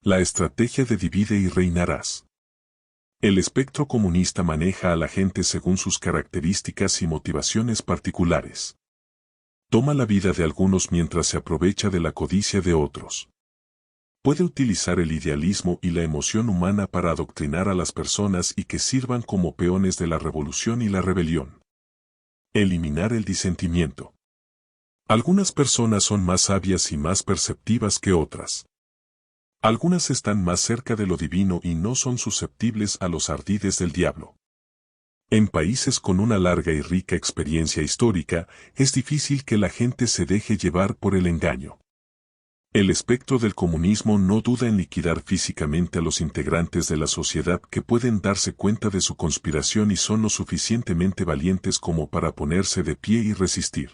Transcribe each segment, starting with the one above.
La estrategia de divide y reinarás. El espectro comunista maneja a la gente según sus características y motivaciones particulares. Toma la vida de algunos mientras se aprovecha de la codicia de otros. Puede utilizar el idealismo y la emoción humana para adoctrinar a las personas y que sirvan como peones de la revolución y la rebelión. Eliminar el disentimiento. Algunas personas son más sabias y más perceptivas que otras. Algunas están más cerca de lo divino y no son susceptibles a los ardides del diablo. En países con una larga y rica experiencia histórica, es difícil que la gente se deje llevar por el engaño. El espectro del comunismo no duda en liquidar físicamente a los integrantes de la sociedad que pueden darse cuenta de su conspiración y son lo suficientemente valientes como para ponerse de pie y resistir.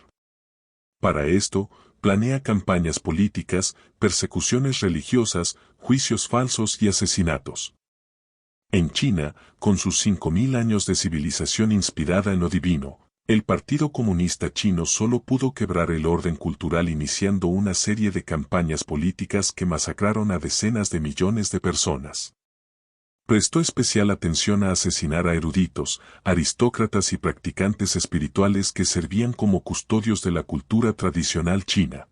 Para esto, planea campañas políticas, persecuciones religiosas, juicios falsos y asesinatos. En China, con sus 5.000 años de civilización inspirada en lo divino, el Partido Comunista Chino solo pudo quebrar el orden cultural iniciando una serie de campañas políticas que masacraron a decenas de millones de personas. Prestó especial atención a asesinar a eruditos, aristócratas y practicantes espirituales que servían como custodios de la cultura tradicional china.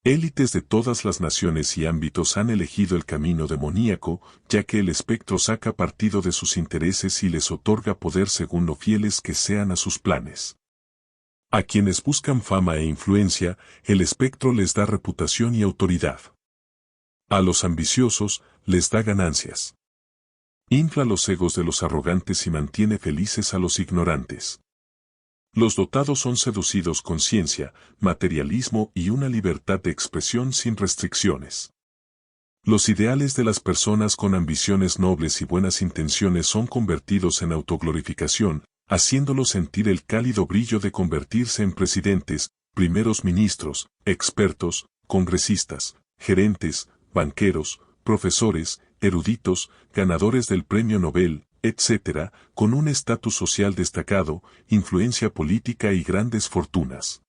Élites de todas las naciones y ámbitos han elegido el camino demoníaco, ya que el espectro saca partido de sus intereses y les otorga poder según lo fieles que sean a sus planes. A quienes buscan fama e influencia, el espectro les da reputación y autoridad. A los ambiciosos, les da ganancias. Infla los egos de los arrogantes y mantiene felices a los ignorantes. Los dotados son seducidos con ciencia, materialismo y una libertad de expresión sin restricciones. Los ideales de las personas con ambiciones nobles y buenas intenciones son convertidos en autoglorificación, haciéndolos sentir el cálido brillo de convertirse en presidentes, primeros ministros, expertos, congresistas, gerentes, banqueros, profesores, eruditos, ganadores del premio Nobel, etc., con un estatus social destacado, influencia política y grandes fortunas.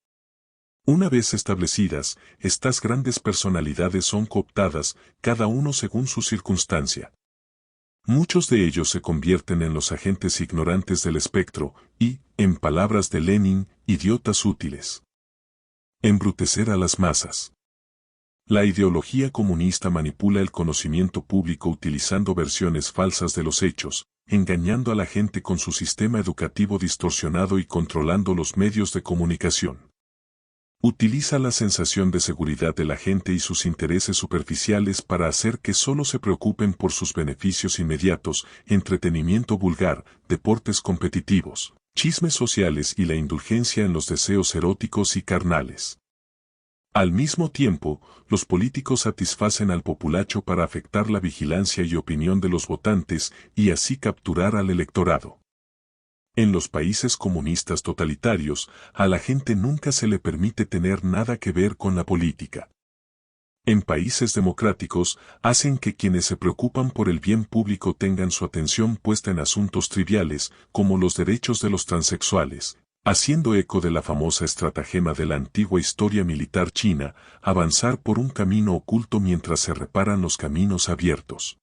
Una vez establecidas, estas grandes personalidades son cooptadas, cada uno según su circunstancia. Muchos de ellos se convierten en los agentes ignorantes del espectro y, en palabras de Lenin, idiotas útiles. Embrutecer a las masas. La ideología comunista manipula el conocimiento público utilizando versiones falsas de los hechos, engañando a la gente con su sistema educativo distorsionado y controlando los medios de comunicación. Utiliza la sensación de seguridad de la gente y sus intereses superficiales para hacer que solo se preocupen por sus beneficios inmediatos, entretenimiento vulgar, deportes competitivos, chismes sociales y la indulgencia en los deseos eróticos y carnales. Al mismo tiempo, los políticos satisfacen al populacho para afectar la vigilancia y opinión de los votantes y así capturar al electorado. En los países comunistas totalitarios, a la gente nunca se le permite tener nada que ver con la política. En países democráticos, hacen que quienes se preocupan por el bien público tengan su atención puesta en asuntos triviales, como los derechos de los transexuales. Haciendo eco de la famosa estratagema de la antigua historia militar china, avanzar por un camino oculto mientras se reparan los caminos abiertos.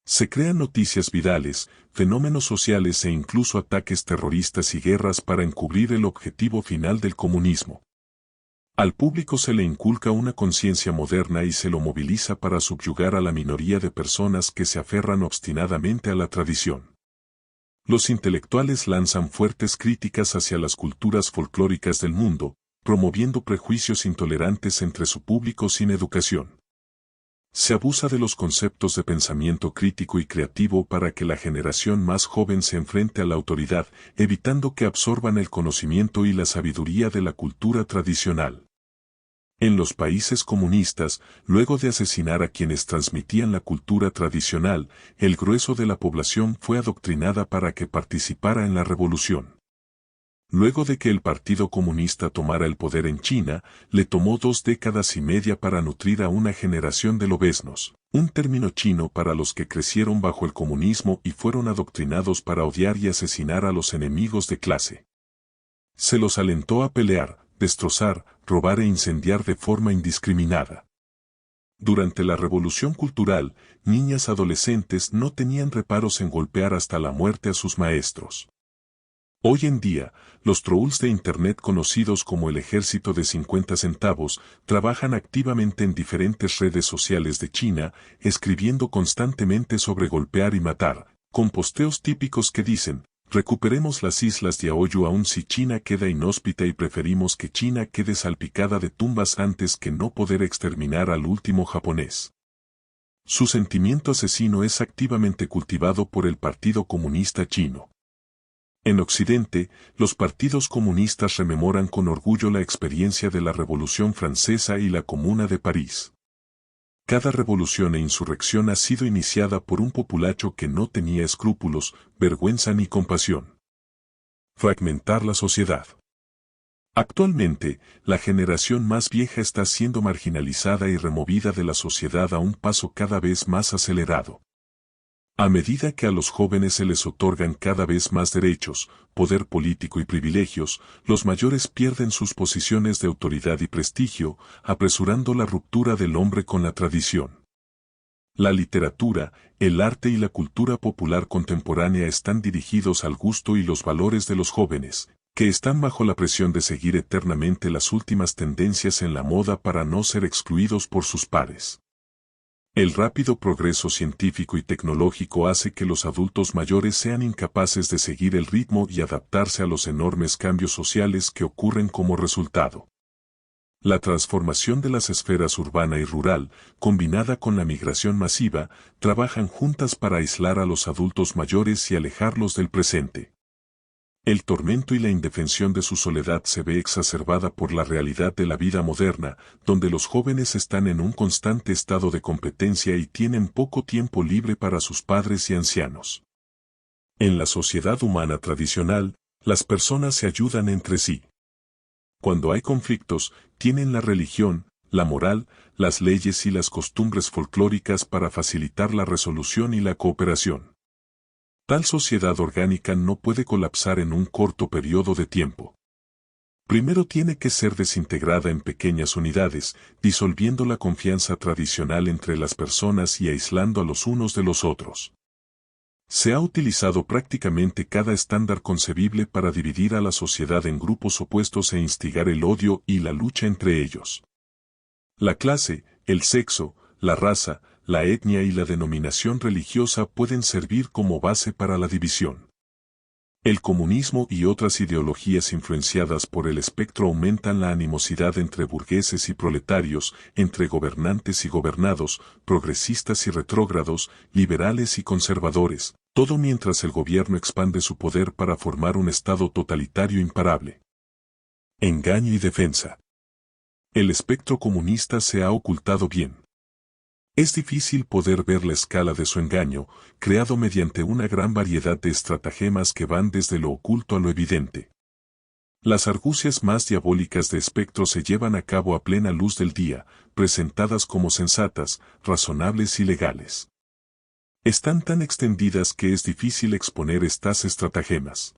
Se crean noticias virales, fenómenos sociales e incluso ataques terroristas y guerras para encubrir el objetivo final del comunismo. Al público se le inculca una conciencia moderna y se lo moviliza para subyugar a la minoría de personas que se aferran obstinadamente a la tradición. Los intelectuales lanzan fuertes críticas hacia las culturas folclóricas del mundo, promoviendo prejuicios intolerantes entre su público sin educación. Se abusa de los conceptos de pensamiento crítico y creativo para que la generación más joven se enfrente a la autoridad, evitando que absorban el conocimiento y la sabiduría de la cultura tradicional. En los países comunistas, luego de asesinar a quienes transmitían la cultura tradicional, el grueso de la población fue adoctrinada para que participara en la revolución. Luego de que el Partido Comunista tomara el poder en China, le tomó 2 décadas y media para nutrir a una generación de lobeznos, un término chino para los que crecieron bajo el comunismo y fueron adoctrinados para odiar y asesinar a los enemigos de clase. Se los alentó a pelear, destrozar, robar e incendiar de forma indiscriminada. Durante la Revolución Cultural, niñas adolescentes no tenían reparos en golpear hasta la muerte a sus maestros. Hoy en día, los trolls de Internet conocidos como el Ejército de 50 centavos trabajan activamente en diferentes redes sociales de China, escribiendo constantemente sobre golpear y matar, con posteos típicos que dicen: recuperemos las islas de Aoyu aun si China queda inhóspita y preferimos que China quede salpicada de tumbas antes que no poder exterminar al último japonés. Su sentimiento asesino es activamente cultivado por el Partido Comunista Chino. En Occidente, los partidos comunistas rememoran con orgullo la experiencia de la Revolución Francesa y la Comuna de París. Cada revolución e insurrección ha sido iniciada por un populacho que no tenía escrúpulos, vergüenza ni compasión. Fragmentar la sociedad. Actualmente, la generación más vieja está siendo marginalizada y removida de la sociedad a un paso cada vez más acelerado. A medida que a los jóvenes se les otorgan cada vez más derechos, poder político y privilegios, los mayores pierden sus posiciones de autoridad y prestigio, apresurando la ruptura del hombre con la tradición. La literatura, el arte y la cultura popular contemporánea están dirigidos al gusto y los valores de los jóvenes, que están bajo la presión de seguir eternamente las últimas tendencias en la moda para no ser excluidos por sus pares. El rápido progreso científico y tecnológico hace que los adultos mayores sean incapaces de seguir el ritmo y adaptarse a los enormes cambios sociales que ocurren como resultado. La transformación de las esferas urbana y rural, combinada con la migración masiva, trabajan juntas para aislar a los adultos mayores y alejarlos del presente. El tormento y la indefensión de su soledad se ve exacerbada por la realidad de la vida moderna, donde los jóvenes están en un constante estado de competencia y tienen poco tiempo libre para sus padres y ancianos. En la sociedad humana tradicional, las personas se ayudan entre sí. Cuando hay conflictos, tienen la religión, la moral, las leyes y las costumbres folclóricas para facilitar la resolución y la cooperación. Tal sociedad orgánica no puede colapsar en un corto periodo de tiempo. Primero tiene que ser desintegrada en pequeñas unidades, disolviendo la confianza tradicional entre las personas y aislando a los unos de los otros. Se ha utilizado prácticamente cada estándar concebible para dividir a la sociedad en grupos opuestos e instigar el odio y la lucha entre ellos. La clase, el sexo, la raza, la etnia y la denominación religiosa pueden servir como base para la división. El comunismo y otras ideologías influenciadas por el espectro aumentan la animosidad entre burgueses y proletarios, entre gobernantes y gobernados, progresistas y retrógrados, liberales y conservadores, todo mientras el gobierno expande su poder para formar un estado totalitario imparable. Engaño y defensa. El espectro comunista se ha ocultado bien. Es difícil poder ver la escala de su engaño, creado mediante una gran variedad de estratagemas que van desde lo oculto a lo evidente. Las argucias más diabólicas de espectro se llevan a cabo a plena luz del día, presentadas como sensatas, razonables y legales. Están tan extendidas que es difícil exponer estas estratagemas.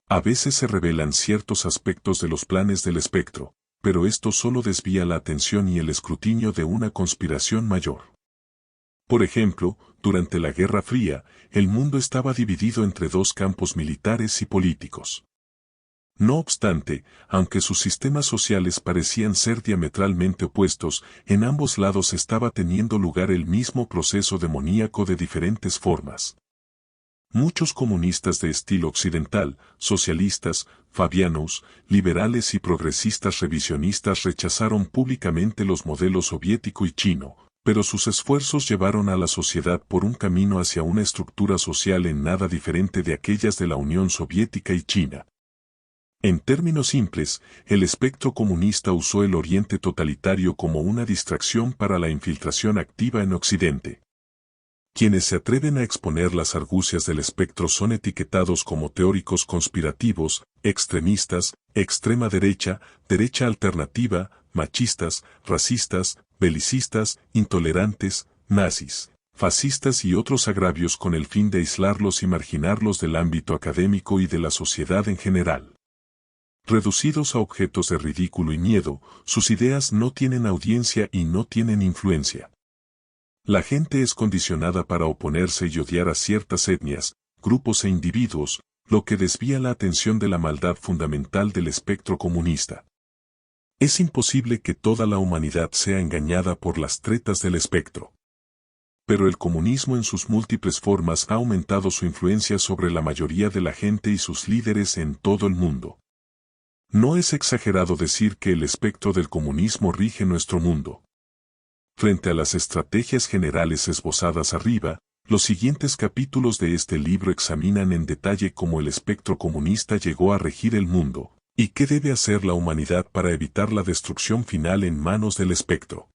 A veces se revelan ciertos aspectos de los planes del espectro, pero esto solo desvía la atención y el escrutinio de una conspiración mayor. Por ejemplo, durante la Guerra Fría, el mundo estaba dividido entre dos campos militares y políticos. No obstante, aunque sus sistemas sociales parecían ser diametralmente opuestos, en ambos lados estaba teniendo lugar el mismo proceso demoníaco de diferentes formas. Muchos comunistas de estilo occidental, socialistas, fabianos, liberales y progresistas revisionistas rechazaron públicamente los modelos soviético y chino, pero sus esfuerzos llevaron a la sociedad por un camino hacia una estructura social en nada diferente de aquellas de la Unión Soviética y China. En términos simples, el espectro comunista usó el Oriente totalitario como una distracción para la infiltración activa en Occidente. Quienes se atreven a exponer las argucias del espectro son etiquetados como teóricos conspirativos, extremistas, extrema derecha, derecha alternativa, machistas, racistas, belicistas, intolerantes, nazis, fascistas y otros agravios con el fin de aislarlos y marginarlos del ámbito académico y de la sociedad en general. Reducidos a objetos de ridículo y miedo, sus ideas no tienen audiencia y no tienen influencia. La gente es condicionada para oponerse y odiar a ciertas etnias, grupos e individuos, lo que desvía la atención de la maldad fundamental del espectro comunista. Es imposible que toda la humanidad sea engañada por las tretas del espectro. Pero el comunismo en sus múltiples formas ha aumentado su influencia sobre la mayoría de la gente y sus líderes en todo el mundo. No es exagerado decir que el espectro del comunismo rige nuestro mundo. Frente a las estrategias generales esbozadas arriba, los siguientes capítulos de este libro examinan en detalle cómo el espectro comunista llegó a regir el mundo, y qué debe hacer la humanidad para evitar la destrucción final en manos del espectro.